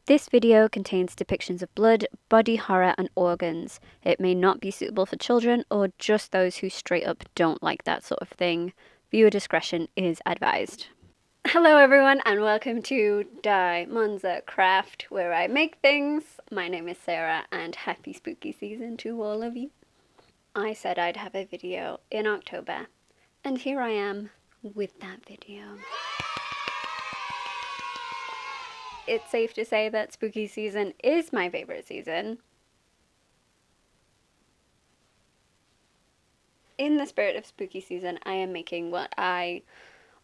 This video contains depictions of blood, body horror and organs. It may not be suitable for children or just those who straight up don't like that sort of thing. Viewer discretion is advised. Hello everyone and welcome to Die Monza Craft, where I make things. My name is Sarah and happy spooky season to all of you. I said I'd have a video in October and here I am with that video. It's safe to say that spooky season is my favorite season. In the spirit of spooky season, I am making what I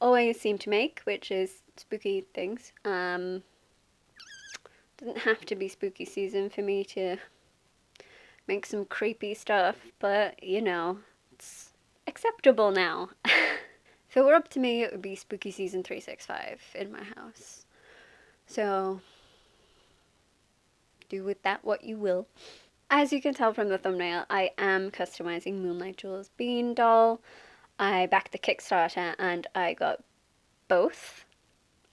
always seem to make, which is spooky things. Doesn't have to be spooky season for me to make some creepy stuff, but you know, it's acceptable now. If it were up to me, it would be spooky season 365 in my house. So, do with that what you will. As you can tell from the thumbnail, I am customizing Moonlight Jewel's Bean doll. I backed the Kickstarter and I got both.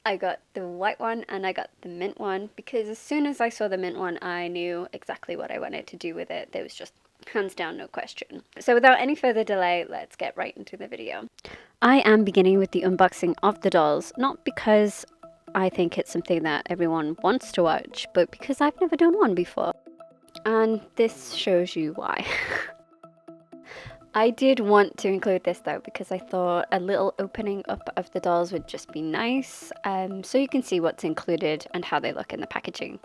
I got the white one and I got the mint one because as soon as I saw the mint one, I knew exactly what I wanted to do with it. There was just hands down no question. So without any further delay, let's get right into the video. I am beginning with the unboxing of the dolls, not because I think it's something that everyone wants to watch, but because I've never done one before. And this shows you why. I did want to include this though because I thought a little opening up of the dolls would just be nice, so you can see what's included and how they look in the packaging.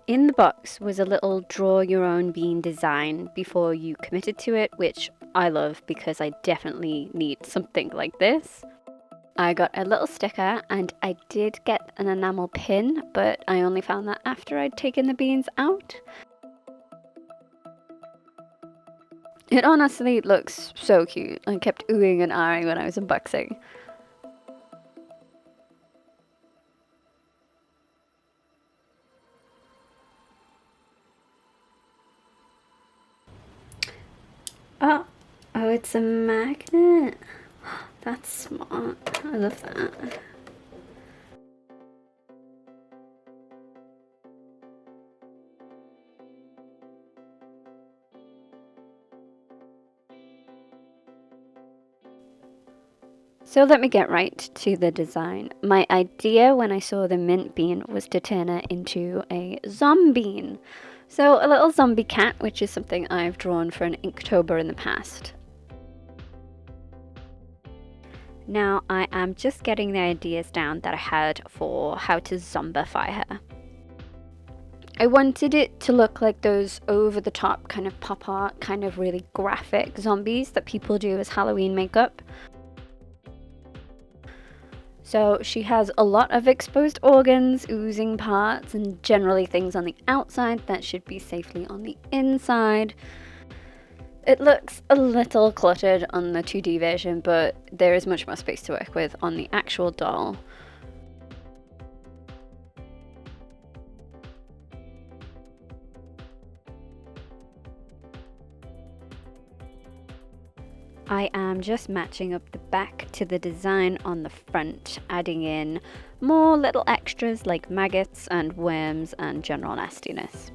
In the box was a little draw your own bean design before you committed to it, which I love because I definitely need something like this. I got a little sticker and I did get an enamel pin, but I only found that after I'd taken the beans out. It honestly looks so cute. I kept oohing and ahhing when I was unboxing. Oh, it's a magnet. That's smart. I love that. So let me get right to the design. My idea when I saw the mint bean was to turn it into a ZomBEAN. So a little zombie cat, which is something I've drawn for an Inktober in the past. Now I am just getting the ideas down that I had for how to zombify her. I wanted it to look like those over-the-top kind of pop art, kind of really graphic zombies that people do as Halloween makeup. So she has a lot of exposed organs, oozing parts, and generally things on the outside that should be safely on the inside. It looks a little cluttered on the 2D version, but there is much more space to work with on the actual doll. I am just matching up the back to the design on the front, adding in more little extras like maggots and worms and general nastiness.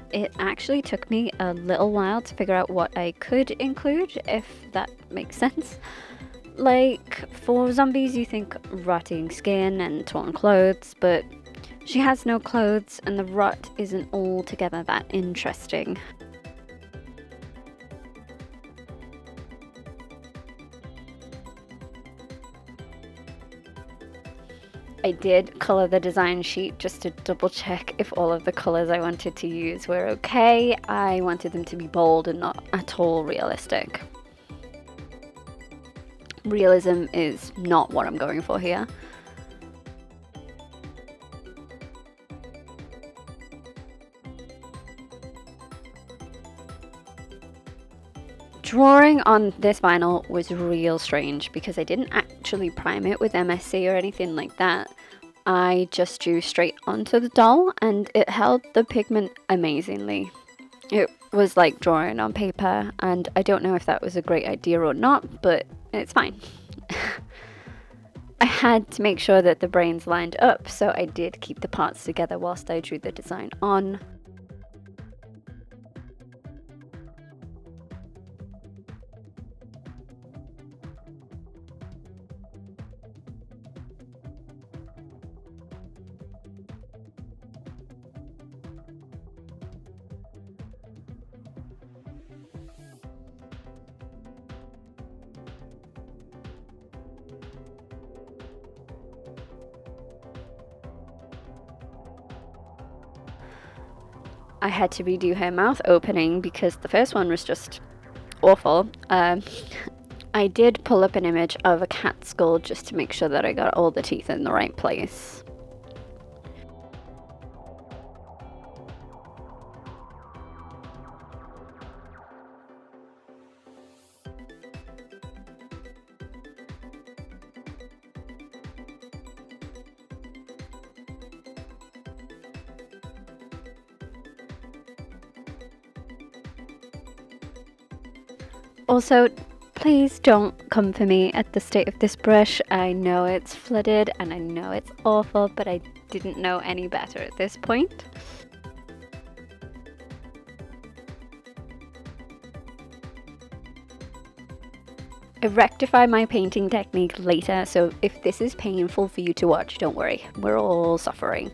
It actually took me a little while to figure out what I could include, if that makes sense. Like, for zombies you think rotting skin and torn clothes, but she has no clothes and the rot isn't altogether that interesting. I did colour the design sheet just to double check if all of the colours I wanted to use were okay. I wanted them to be bold and not at all realistic. Realism is not what I'm going for here. Drawing on this vinyl was real strange because I didn't actually prime it with MSC or anything like that. I just drew straight onto the doll and it held the pigment amazingly. It was like drawing on paper and I don't know if that was a great idea or not, but it's fine. I had to make sure that the brains lined up, so I did keep the parts together whilst I drew the design on. I had to redo her mouth opening because the first one was just awful. I did pull up an image of a cat skull just to make sure that I got all the teeth in the right place. Also, please don't come for me at the state of this brush. I know it's flooded and I know it's awful, but I didn't know any better at this point. I rectify my painting technique later, so if this is painful for you to watch, don't worry, we're all suffering.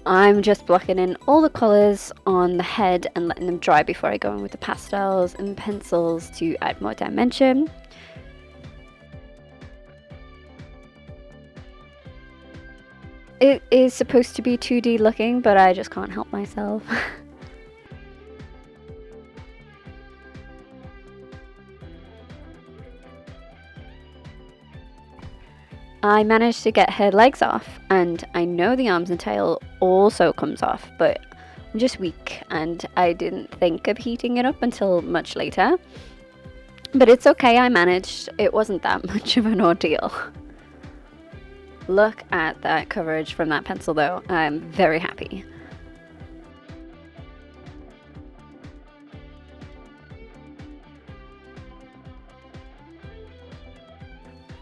I'm just blocking in all the colours on the head and letting them dry before I go in with the pastels and pencils to add more dimension. It is supposed to be 2D looking, but I just can't help myself. I managed to get her legs off, and I know the arms and tail also comes off, but I'm just weak and I didn't think of heating it up until much later. But it's okay, I managed. It wasn't that much of an ordeal. Look at that coverage from that pencil though, I'm very happy.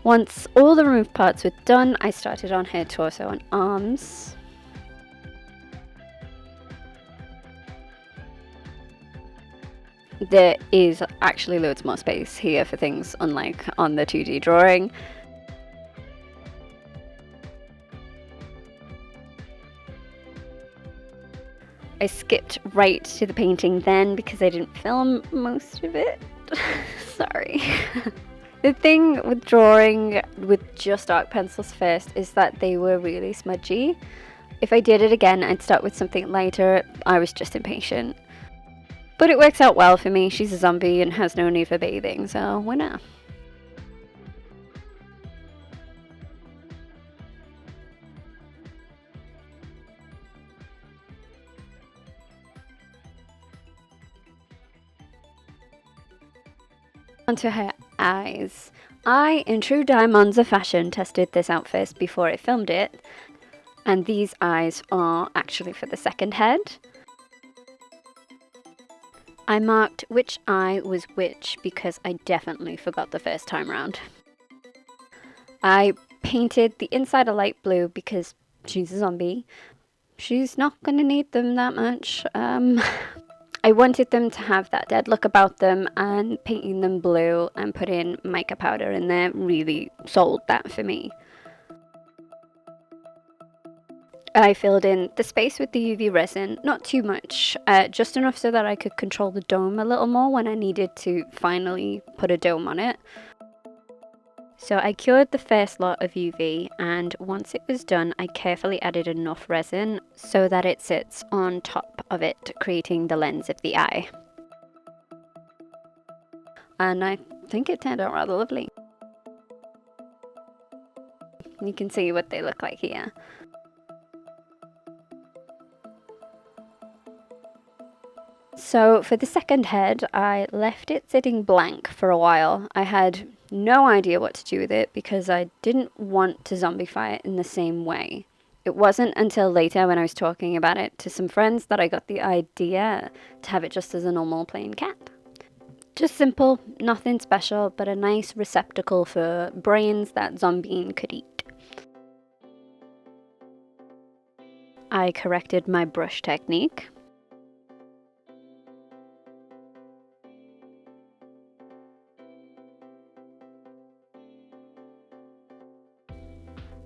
Once all the removed parts were done, I started on her torso and arms. There is actually loads more space here for things, unlike on the 2D drawing. I skipped right to the painting then because I didn't film most of it. Sorry. The thing with drawing with just dark pencils first is that they were really smudgy. If I did it again, I'd start with something lighter. I was just impatient. But it works out well for me. She's a zombie and has no need for bathing, so why not? Onto her eyes. I, in true diamonds of fashion, tested this out first before I filmed it. And these eyes are actually for the second head. I marked which eye was which because I definitely forgot the first time round. I painted the inside a light blue because she's a zombie. She's not gonna need them that much. I wanted them to have that dead look about them, and painting them blue and putting mica powder in there really sold that for me. I filled in the space with the UV resin, not too much, just enough so that I could control the dome a little more when I needed to finally put a dome on it. So I cured the first lot of UV, and once it was done, I carefully added enough resin so that it sits on top of it, creating the lens of the eye. And I think it turned out rather lovely. You can see what they look like here. So for the second head, I left it sitting blank for a while. I had no idea what to do with it because I didn't want to zombify it in the same way. It wasn't until later when I was talking about it to some friends that I got the idea to have it just as a normal plain cat. Just simple, nothing special, but a nice receptacle for brains that ZomBEAN could eat. I corrected my brush technique.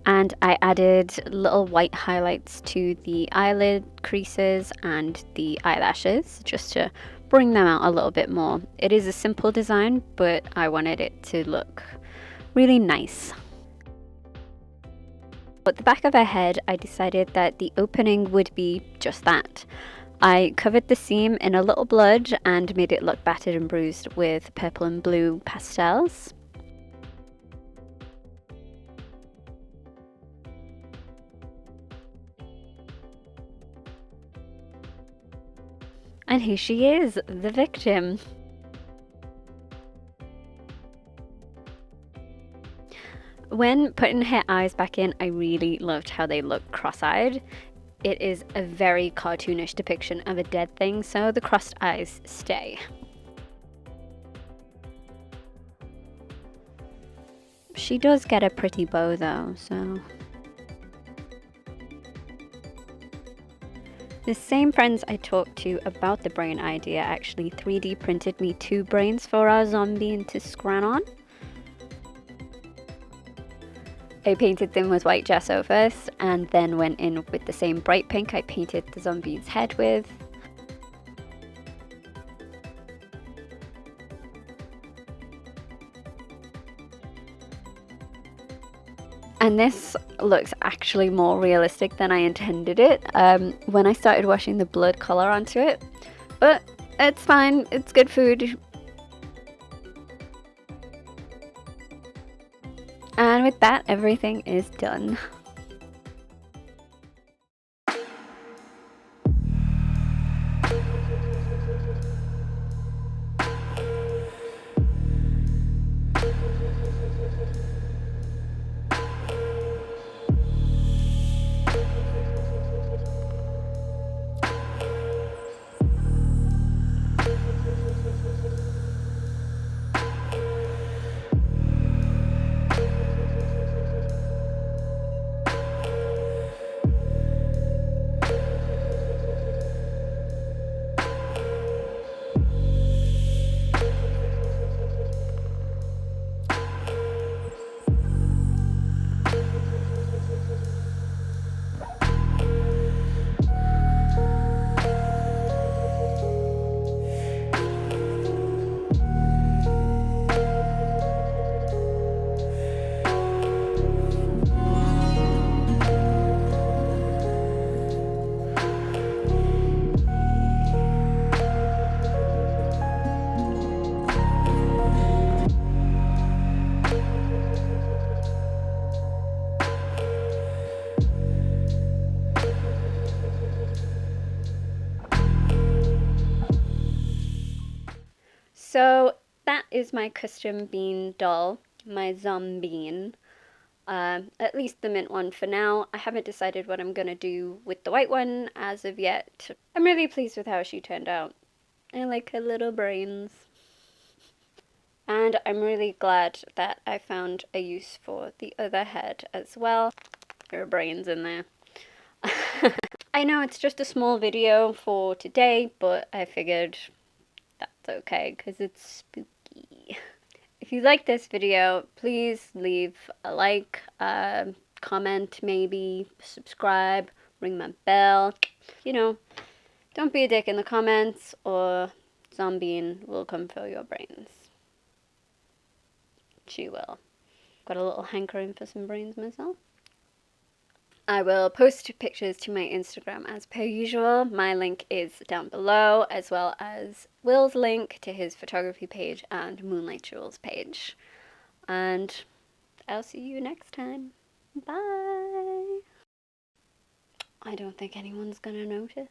And I added little white highlights to the eyelid creases and the eyelashes just to bring them out a little bit more. It is a simple design, but I wanted it to look really nice. At the back of her head, I decided that the opening would be just that. I covered the seam in a little blood and made it look battered and bruised with purple and blue pastels. And here she is, the victim. When putting her eyes back in, I really loved how they look cross-eyed. It is a very cartoonish depiction of a dead thing, so the crossed eyes stay. She does get a pretty bow though, so... The same friends I talked to about the brain idea actually 3D printed me 2 brains for our ZomBEAN to scran on. I painted them with white gesso first, and then went in with the same bright pink I painted the ZomBEAN's head with. And this looks actually more realistic than I intended it when I started washing the blood colour onto it. But it's fine, it's good food. And with that, everything is done. So that is my custom bean doll, my ZomBEAN. At least the mint one for now. I haven't decided what I'm gonna do with the white one as of yet. I'm really pleased with how she turned out. I like her little brains. And I'm really glad that I found a use for the other head as well. There are brains in there. I know it's just a small video for today, but I figured that's okay because it's spooky. If you like this video, please leave a like, comment maybe, subscribe, ring my bell. You know, don't be a dick in the comments or ZomBEAN will come fill your brains. She will. Got a little hankering for some brains myself. I will post pictures to my Instagram as per usual. My link is down below, as well as Will's link to his photography page and Moonlight Jewels page. And I'll see you next time. Bye! I don't think anyone's gonna notice.